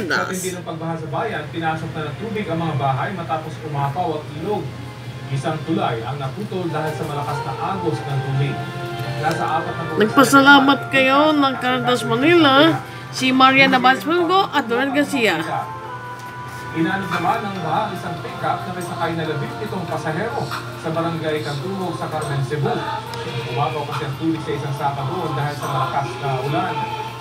Sa tindi ng pagbaha sa bayan, pinasok na ng tubig ang mga bahay matapos umapaw ang ilog. Isang tulay ang naputol dahil sa malakas na agos ng tubig. Nasa 4 na Nagpasalamat kayo ng Caritas Manila, si Mariana Basmulgo at Donald Garcia. Inanod naman ng baha isang pick-up na may sakay na 17 pasahero sa barangay Cantulog sa Carmen, Cebu. Umapaw kasi ang tubig sa isang sapa doon dahil sa malakas na ulan.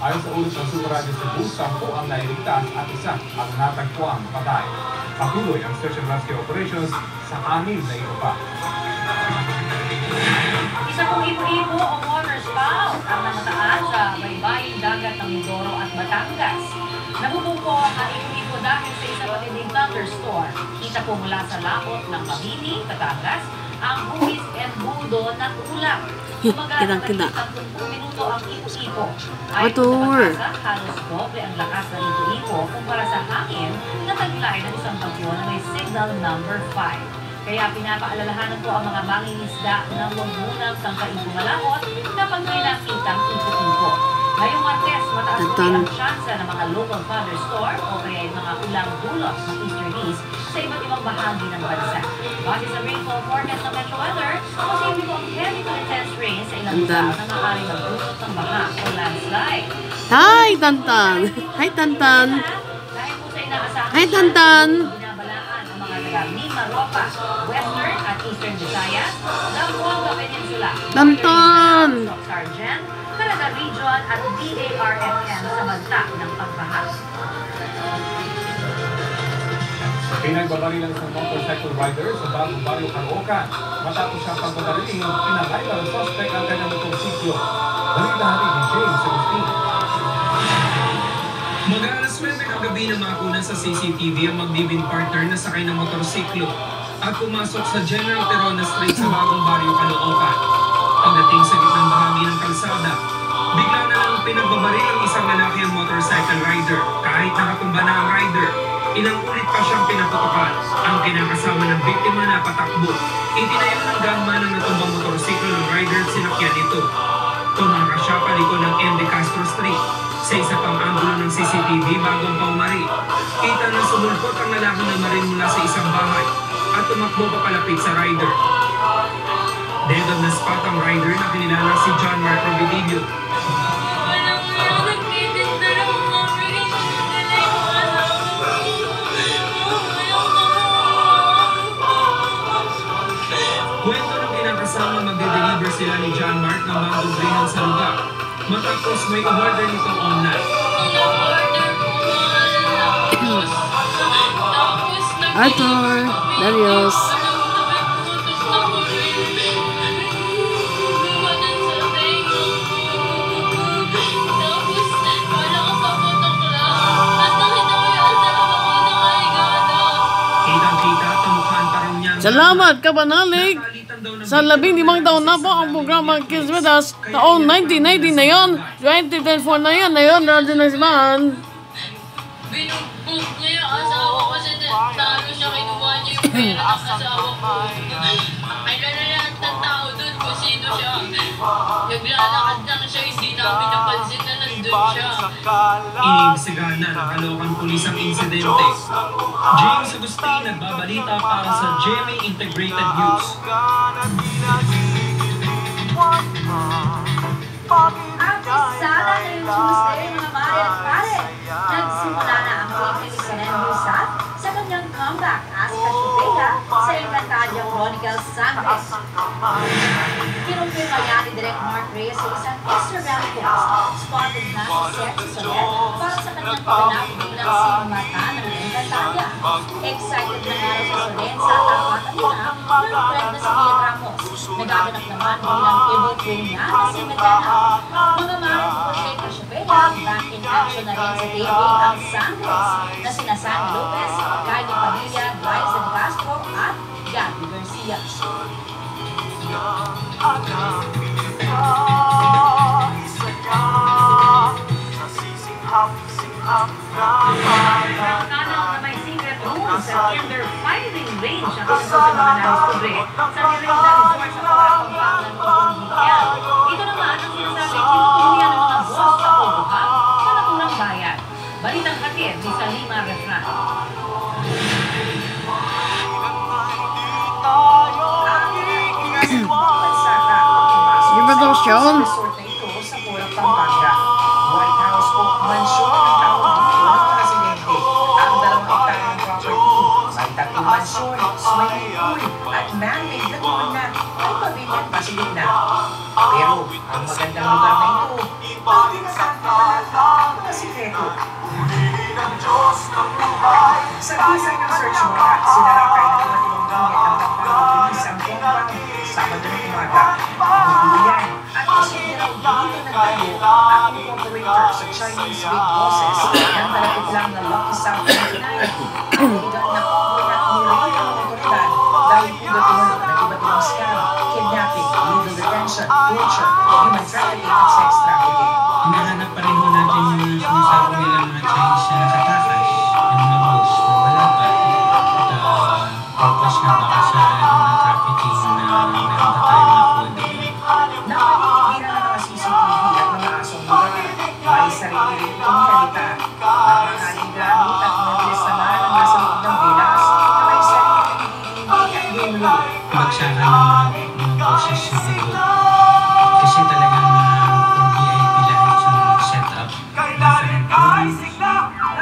Ayon sa ulat ng Super Radio Cebu, 10 ang nailigtas at isa ang natagpuang patay. Patuloy ang search and rescue operations sa 6 na iba pa. Isa pong ipo-ipo o water spout ang namataan sa baybaying dagat ng Mindoro at Batangas. Nabubuko ang ipo-ipo dahil sa isang matinding thunderstorm. Kita po mula sa laot ng Mabini, Batangas, ang buwis and budo na tulak. Kitang-kita. 30 minuto ang ipo-ipo. Motor. Halos doble ang lakas ng ipo-ipo kumpara sa hangin na taglay ng isang bagyo na may signal number 5. Kaya pinapaalalahanan po ang mga mangingisda na huwag munang tangkain malahot kapag may nakitang ipo-ipo. Ngayong Martes, mataas po ang tsansa ng mga local thunderstorm o kaya yung mga ulang dulot ng easterlies sa iba't ibang bahagi ng bansa. Base sa rainfall forecast ng Metro Weather, posible po ang heavy to intense rain sa ilang lugar na maaaring magdulot ng baha o landslide. Hi, Tantan! Hi, Tantan! Dahil po sa inaasahang Hi, Tantan! binabalaan ang mga taga Mimaropa, Western at Eastern Visayas, Zamboanga Peninsula, Tantan! Sargent, Calaga Region at DARFM sa banta ng pagbaha. Pinagbabaril ang isang motorcycle rider sa bagong baryo Caloocan. Matapos siyang pagbabarilin, pinangay ng suspect ang kanyang motorsiklo. Balita natin ni James Agustin. Mag-alas 9 ng gabi na makuna sa CCTV ang magbibin partner na sakay ng motorsiklo at pumasok sa General Terona Street sa bagong baryo Caloocan. Pagdating sa gitnang bahagi ng kalsada, bigla na lang pinagbabaril ang isang lalaki ang motorcycle rider. Kahit nakatumba na ang rider, ilang ulit pa siyang pinaputukan. Ang kinakasama ng biktima na patakbo. Itinayo ng gunman ang natumbang motorsiklo ng rider at sinakyan ito. Tumakas siya paliko ng M. De Castro Street. Sa isa pang anggulo ng CCTV bagong paumari, kita na sumulpot ang lalaki na marin mula sa isang bahay at tumakbo papalapit sa rider. Dead on the spot ang rider na kinilala si John Mark Rovidillo. Kwento ng kinakasama magde-deliver sila ni John Mark ng mango greenhouse sa lugar. Matapos may order nito online. Arthur! Darius! Salamat, Kabanalig! Sa 15 taon na po ang programa Kids With Us. Taong 1990 na yun, 2024 na yun, radyo na simahan. Binugbog niya yung asawa ko kasi talo siya, kinuha niya yung pera ng asawa ko. Ay lahat ng tao dun kung sino siya. Naglalakad lang siya, hindi namin napansin na nandun siya. Iniimbestigahan na ng Caloocan Police ang insidente. James Agustin, nagbabalita para sa GMA Integrated News. Ang pisada ngayong Tuesday, mga mare at pare. Nagsimula na ang Philippine Canadian South sa kanyang comeback as Cassiopeia sa Encantadia Chronicles Sangres. Kinumpirma niya ni Direk Mark Reyes sa isang Instagram post. Spotted na si Seth Soler para sa kanyang paganap bilang si Mata ng Encantadia. Excited na nga raw si Solen sa tapatan niya ng friend na si Mia Ramos. Nagaganap naman bilang evil twin niya na si Medana. Mga mare po kay Cassiopeia, back in action na rin sa TV ang Sangres na sina Sandy Lopez, Kylie Padilla, Liza De Castro at Gabby Garcia. Kanal na may secret rules at gender fighting range ang kasunod ng mga nais-kubre sa Miranda Resort sa Pagpampangan o Pumihel. Ito naman ang sinasabing kinukulian ng mga boss sa Pogoha sa naturang bayan. Balitang hatid ni Kalima Refran. Libertasyon. Resort na ito sa Porac, Pampanga. White House o mansyon ang tawag dito ng presidente. Ang 2 hektaryang property, may 3 mansyon, swimming pool, at man-made na pool na may pavilion facility na. Pero ang magandang lugar na ito, pwede na sa mga sikreto. Sa kisang ng search warrant, sinalakay ng iba't ibang unit ng pagpapapulis ang compound Sabado ng umaga. Buluyan at isiniraw dito ng tayo ang operator sa Chinese Big Bosses ng malapit lang na Lucky South 99. Ang igat na kukulat nilagay ang otoridad dahil ugat umunod ng iba't ibang scam, kidnapping, illegal detention, torture, human trafficking at sex trafficking. Hinahanap pa rin ho natin yung sinasabi nilang mga Chinese na nakatakas and mga boss na wala pa. At purpose nga baka sa human trafficking na meron pa tayo nakuha doon. Nakalimutin na mga CCTV at mga asong lugar. May sarili rin itong halita. Napakaling gamit at mabilis naman ang nasa loob ng bilas na may sarili at game room. Bagsakan ng mga